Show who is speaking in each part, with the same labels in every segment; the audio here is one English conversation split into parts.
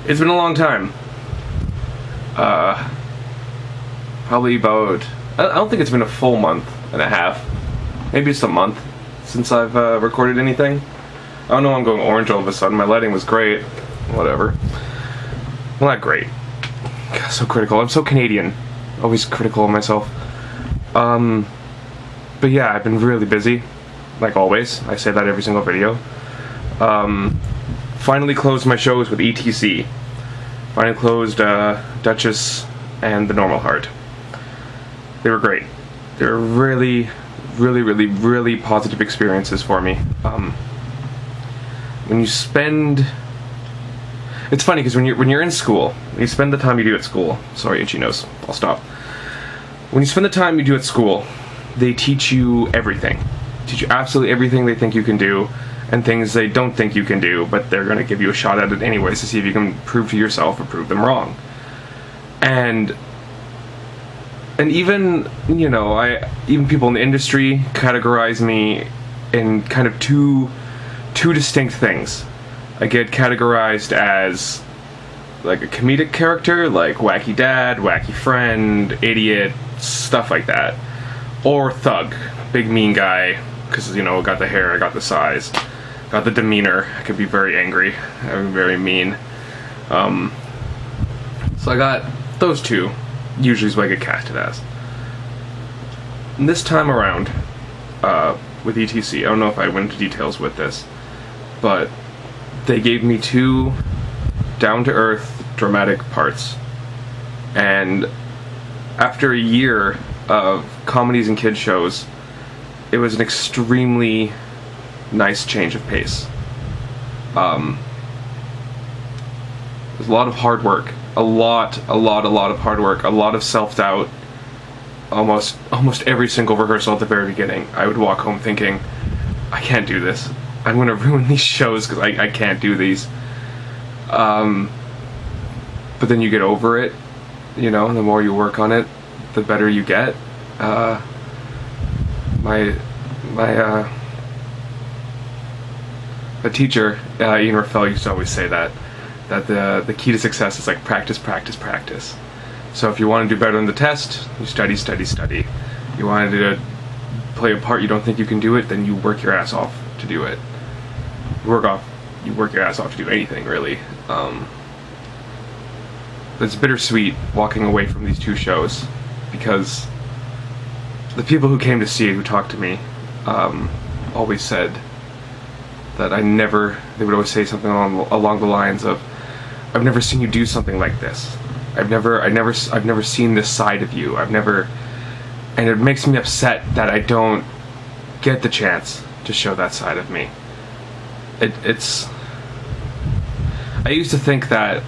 Speaker 1: It's been a long time. Probably about... I don't think it's been a full month and a half. Maybe just a month since I've recorded anything. I don't know, I'm going orange all of a sudden. My lighting was great. Whatever. Well, not great. God, so critical. I'm so Canadian. Always critical of myself. But yeah, I've been really busy. Like always. I say that every single video. Finally closed my shows with ETC. Finally closed Duchess and The Normal Heart. They were great. They were really, really, really, really positive experiences for me. When you spend... It's funny because when you're in school, you spend the time you do at school. Sorry, itchy nose. I'll stop. When you spend the time you do at school, they teach you everything. Teach you absolutely everything they think you can do, and things they don't think you can do, but they're going to give you a shot at it anyways to see if you can prove to yourself or prove them wrong. And even, you know, even people in the industry categorize me in kind of two distinct things. I get categorized as like a comedic character, like wacky dad, wacky friend, idiot, stuff like that. Or thug, big mean guy, because, you know, got the hair, I got the size, got the demeanor. I could be very angry, I'm very mean. So I got those two, usually is what I get casted as. And this time around, with ETC, I don't know if I went into details with this, but they gave me two down-to-earth dramatic parts. And after a year of comedies and kids shows, it was an extremely nice change of pace. It was a lot of hard work. A lot of hard work. A lot of self-doubt. Almost every single rehearsal at the very beginning, I would walk home thinking, I can't do this. I'm going to ruin these shows because I can't do these. But then you get over it, you know, the more you work on it, the better you get. My teacher, Ian Raffel, used to always say that the key to success is like practice, practice, practice. So if you want to do better on the test, you study, study, study. You wanted to play a part you don't think you can do it, then you work your ass off to do it. You work your ass off to do anything, really. It's bittersweet walking away from these two shows, because the people who came to see it, who talked to me, always said that they would always say something along the lines of, I've never seen you do something like this. I've never seen this side of you. And it makes me upset that I don't get the chance to show that side of me. I used to think that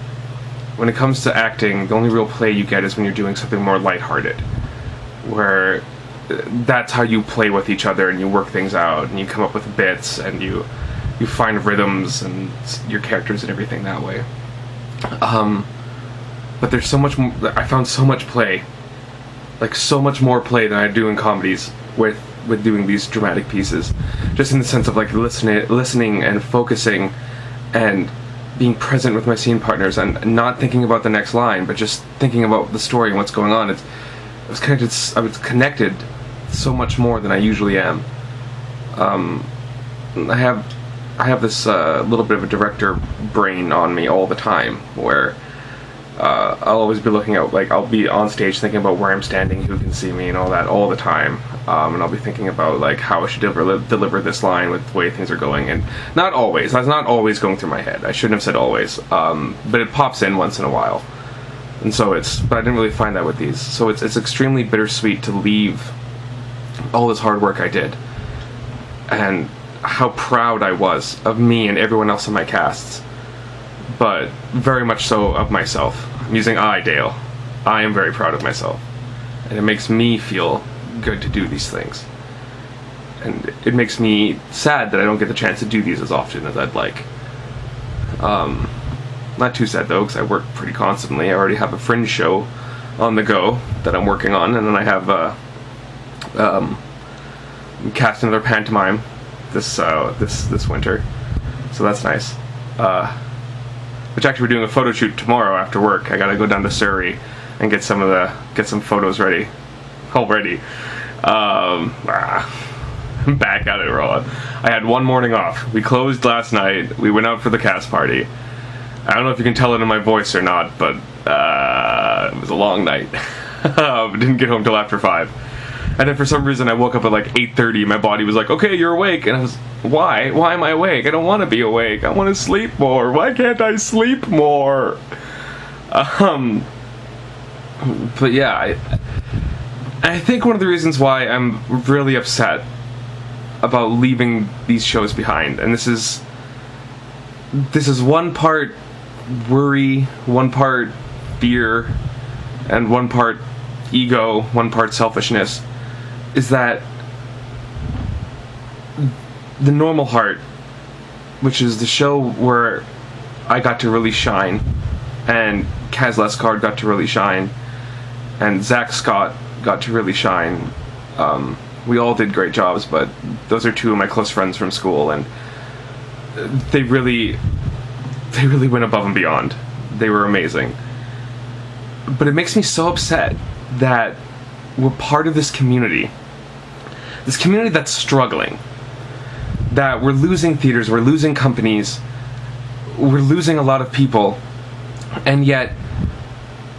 Speaker 1: when it comes to acting, the only real play you get is when you're doing something more lighthearted, where that's how you play with each other and you work things out and you come up with bits and you find rhythms and your characters and everything that way. But there's so much more. I found so much play, like so much more play than I do in comedies with doing these dramatic pieces, just in the sense of like listening and focusing and being present with my scene partners and not thinking about the next line, but just thinking about the story and what's going on. I was connected so much more than I usually am. I have this little bit of a director brain on me all the time, where I'll always be looking out, like I'll be on stage thinking about where I'm standing, who can see me, and all that all the time. And I'll be thinking about like how I should deliver this line with the way things are going, and not always. That's not always going through my head. I shouldn't have said always, but it pops in once in a while. And so but I didn't really find that with these. So it's extremely bittersweet to leave all this hard work I did, and how proud I was of me and everyone else in my casts, but very much so of myself. I'm using Dale. I am very proud of myself, and it makes me feel good to do these things. And it makes me sad that I don't get the chance to do these as often as I'd like. Not too sad though, because I work pretty constantly. I already have a fringe show on the go that I'm working on, and then I have cast another pantomime this winter, so that's nice. which actually we're doing a photo shoot tomorrow after work. I gotta go down to Surrey and get some photos ready already. I'm back at it, Roland. I had one morning off. We closed last night. We went out for the cast party. I don't know if you can tell it in my voice or not, but it was a long night. Didn't get home till after 5. And then for some reason I woke up at like 8:30. My body was like, okay, you're awake. And I was, why? Why am I awake? I don't want to be awake. I want to sleep more. Why can't I sleep more? But yeah, I think one of the reasons why I'm really upset about leaving these shows behind, and this is one part worry, one part fear, and one part ego, one part selfishness, is that the Normal Heart, which is the show where I got to really shine, and Kaz Leskard got to really shine, and Zach Scott got to really shine. We all did great jobs, but those are two of my close friends from school, and they really went above and beyond. They were amazing. But it makes me so upset that we're part of this community that's struggling, that we're losing theaters, we're losing companies, we're losing a lot of people, and yet,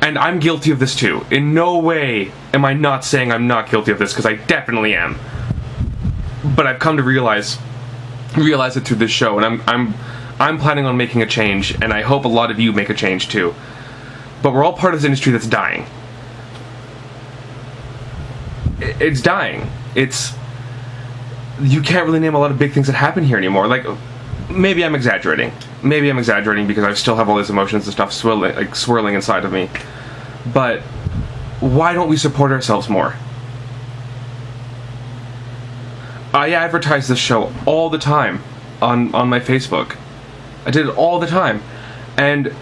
Speaker 1: and I'm guilty of this too. In no way am I not saying I'm not guilty of this, because I definitely am. But I've come to realize it through this show, and I'm planning on making a change, and I hope a lot of you make a change too. But we're all part of this industry that's dying. It's dying. You can't really name a lot of big things that happen here anymore. Like, maybe I'm exaggerating. Maybe I'm exaggerating because I still have all these emotions and stuff swirling inside of me. But why don't we support ourselves more? I advertise this show all the time on my Facebook. I did it all the time. And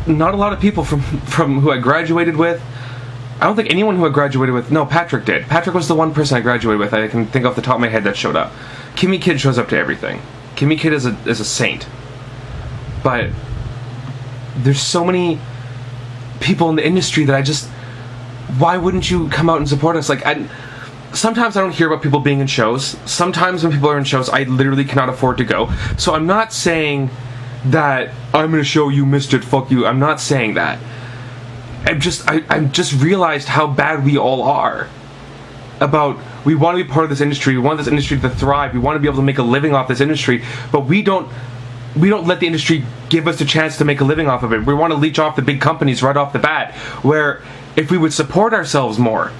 Speaker 1: not a lot of people from who I graduated with. I don't think anyone who I graduated with. No, Patrick did. Patrick was the one person I graduated with. I can think off the top of my head that showed up. Kimmy Kid shows up to everything. Kimmy Kid is a saint. But there's so many people in the industry that I just, why wouldn't you come out and support us? Like, sometimes I don't hear about people being in shows. Sometimes when people are in shows, I literally cannot afford to go. So I'm not saying that I'm in a show, you missed it, fuck you. I'm not saying that. I've just realized how bad we all are. About, we want to be part of this industry, we want this industry to thrive, we want to be able to make a living off this industry, but we don't let the industry give us a chance to make a living off of it. We want to leech off the big companies right off the bat, where if we would support ourselves more,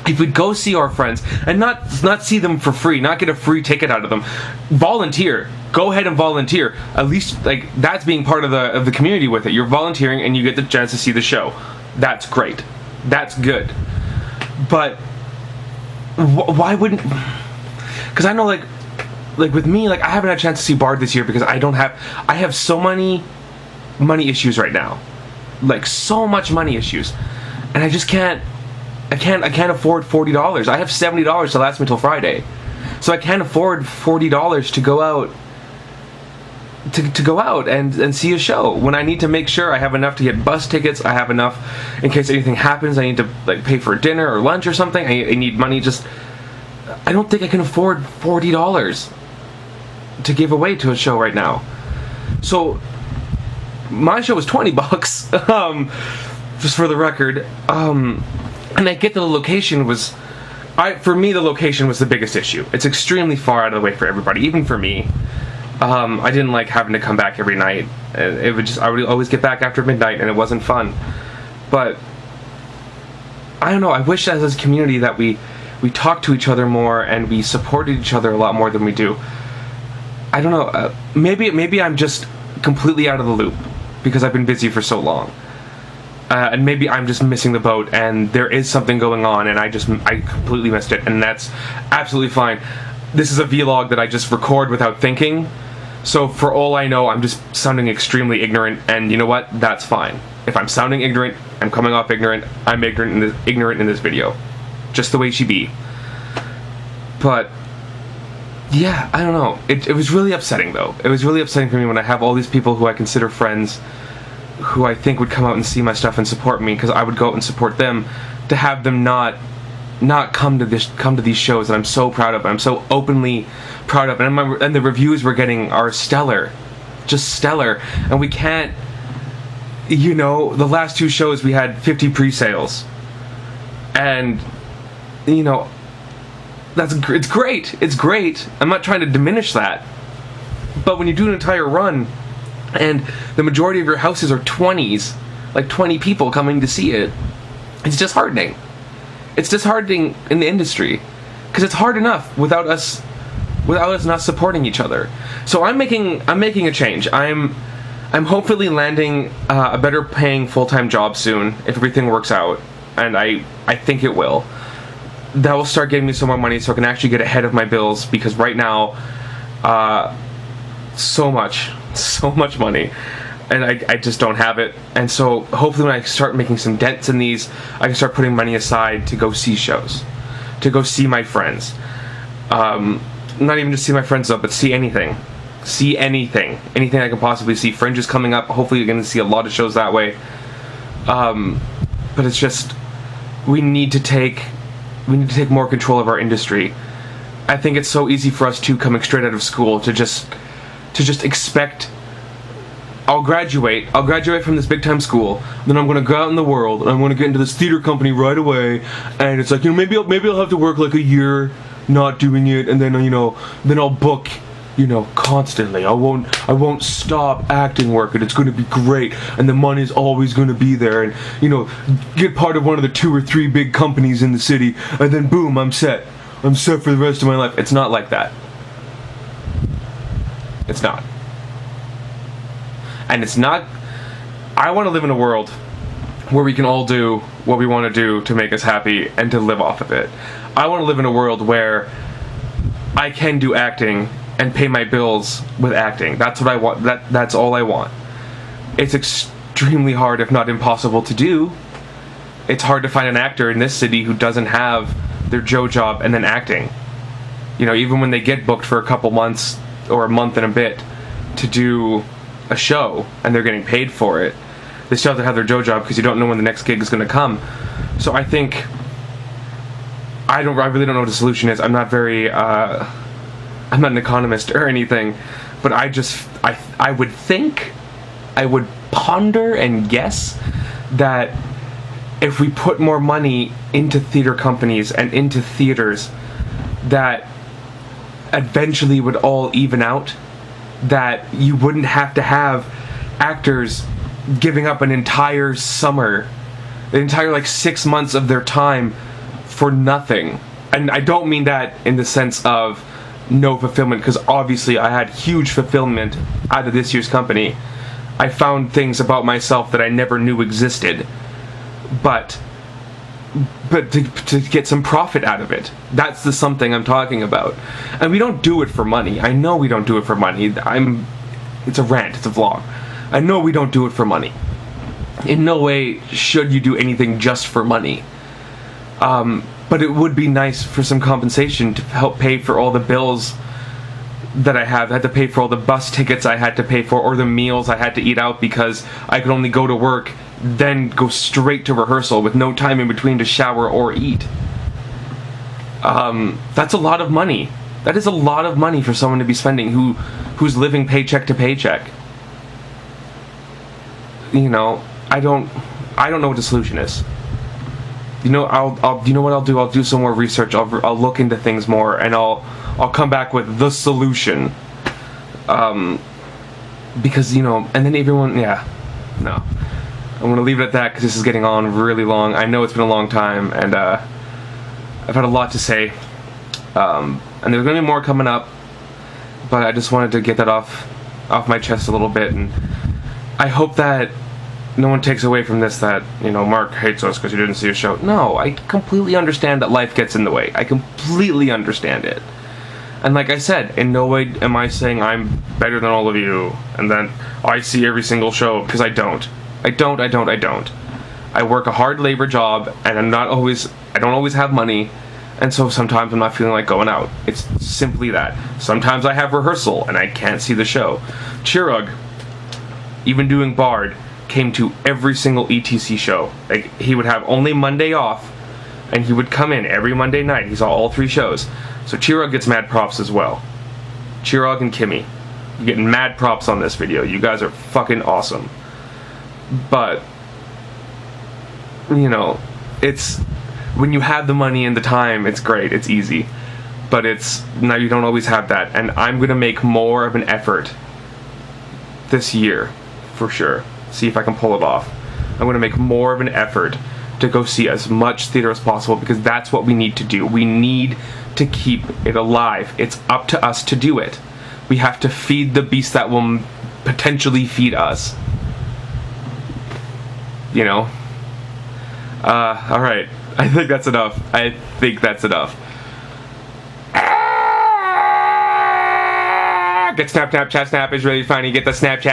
Speaker 1: if we'd go see our friends, and not see them for free, not get a free ticket out of them, volunteer. Go ahead and volunteer. At least, like, that's being part of the community with it. You're volunteering and you get the chance to see the show. That's great. That's good. But why wouldn't? Because I know, like with me, like, I haven't had a chance to see Bard this year because I have so many money issues right now, like so much money issues, and I just can't. I can't afford $40. I have $70 to last me till Friday, so I can't afford $40 to go out. To go out and see a show when I need to make sure I have enough to get bus tickets. I have enough in case anything happens. I need to, like, pay for dinner or lunch or something. I need money. Just, I don't think I can afford $40 to give away to a show right now. So my show was $20. Just for the record. And I get that the location was, for me, the location was the biggest issue. It's extremely far out of the way for everybody, even for me. I didn't like having to come back every night. I would always get back after midnight, and it wasn't fun. But I don't know. I wish as a community that we talked to each other more and we supported each other a lot more than we do. I don't know. Maybe I'm just completely out of the loop because I've been busy for so long. And maybe I'm just missing the boat, and there is something going on, and I completely missed it, and that's absolutely fine. This is a vlog that I just record without thinking, so for all I know, I'm just sounding extremely ignorant, and you know what? That's fine. If I'm sounding ignorant, I'm coming off ignorant, I'm ignorant in this video. Just the way she be. But yeah, I don't know. It was really upsetting, though. It was really upsetting for me when I have all these people who I consider friends, who I think would come out and see my stuff and support me, because I would go out and support them, to have them not come to these shows that I'm so proud of. I'm so openly proud of, and the reviews we're getting are stellar, just stellar. And we can't, the last 2 shows we had 50 pre-sales, and it's great. It's great. I'm not trying to diminish that, but when you do an entire run, and the majority of your houses are 20s, like 20 people coming to see it, it's disheartening. It's disheartening in the industry, because it's hard enough without us not supporting each other. So I'm making a change. I'm hopefully landing a better paying full-time job soon, if everything works out, and I think it will. That will start getting me some more money, so I can actually get ahead of my bills, because right now, so much money, and I just don't have it. And so hopefully when I start making some dents in these, I can start putting money aside to go see shows, to go see my friends. Not even just see my friends though, but see anything I can possibly see. Fringe is coming up. Hopefully you're going to see a lot of shows that way. But it's just, we need to take more control of our industry. I think it's so easy for us to, coming straight out of school, to just expect, I'll graduate from this big time school, then I'm gonna go out in the world, and I'm gonna get into this theater company right away, and it's like, maybe I'll have to work like a year not doing it, and then then I'll book constantly. I won't stop acting work, and it's going to be great, and the money's always going to be there, and get part of one of the 2 or 3 big companies in the city, and then boom, I'm set for the rest of my life. It's not like that. It's not. And it's not. I want to live in a world where we can all do what we want to do to make us happy and to live off of it. I want to live in a world where I can do acting and pay my bills with acting. That's what I want. That's all I want. It's extremely hard, if not impossible, to do. It's hard to find an actor in this city who doesn't have their job and then acting. Even when they get booked for a couple months or a month and a bit to do a show and they're getting paid for it, they still have to have their job because you don't know when the next gig is going to come. So I think I really don't know what the solution is. I'm not an economist or anything, but I would ponder and guess that if we put more money into theater companies and into theaters, that eventually would all even out, that you wouldn't have to have actors giving up an entire summer, the entire 6 months of their time for nothing. And I don't mean that in the sense of no fulfillment, because obviously I had huge fulfillment out of this year's company. I found things about myself that I never knew existed, but to get some profit out of it. That's the something I'm talking about. And we don't do it for money. I know we don't do it for money. It's a rant, it's a vlog. I know we don't do it for money. In no way should you do anything just for money. But it would be nice for some compensation to help pay for all the bills that I have. I had to pay for all the bus tickets I had to pay for, or the meals I had to eat out because I could only go to work, then go straight to rehearsal with no time in between to shower or eat. That's a lot of money. That is a lot of money for someone to be spending who's living paycheck to paycheck. I don't know what the solution is. You know what I'll do? I'll do some more research. I'll look into things more, and I'll come back with the solution. Because and then everyone, no. I'm gonna leave it at that because this is getting on really long. I know it's been a long time, and I've had a lot to say. And there's gonna be more coming up, but I just wanted to get that off my chest a little bit, and I hope that no one takes away from this that, Mark hates us because he didn't see a show. No, I completely understand that life gets in the way. I completely understand it. And like I said, in no way am I saying I'm better than all of you, and that I see every single show, because I don't. I don't. I work a hard labor job, and I don't always have money, And so sometimes I'm not feeling like going out. It's simply that. Sometimes I have rehearsal and I can't see the show. Chirag, even doing Bard, came to every single ETC show. Like, he would have only Monday off, and he would come in every Monday night. He saw all 3 shows. So Chirag gets mad props as well. Chirag and Kimmy, you're getting mad props on this video. You guys are fucking awesome. But, you know, it's, when you have the money and the time, it's great, it's easy. But it's, now you don't always have that. And I'm gonna make more of an effort this year, for sure. See if I can pull it off. I'm gonna make more of an effort to go see as much theater as possible, because that's what we need to do. We need to keep it alive. It's up to us to do it. We have to feed the beast that will potentially feed us. You know? Alright. I think that's enough. I think that's enough. Get Snap, Snapchat, Snap is really funny. Get the Snapchat.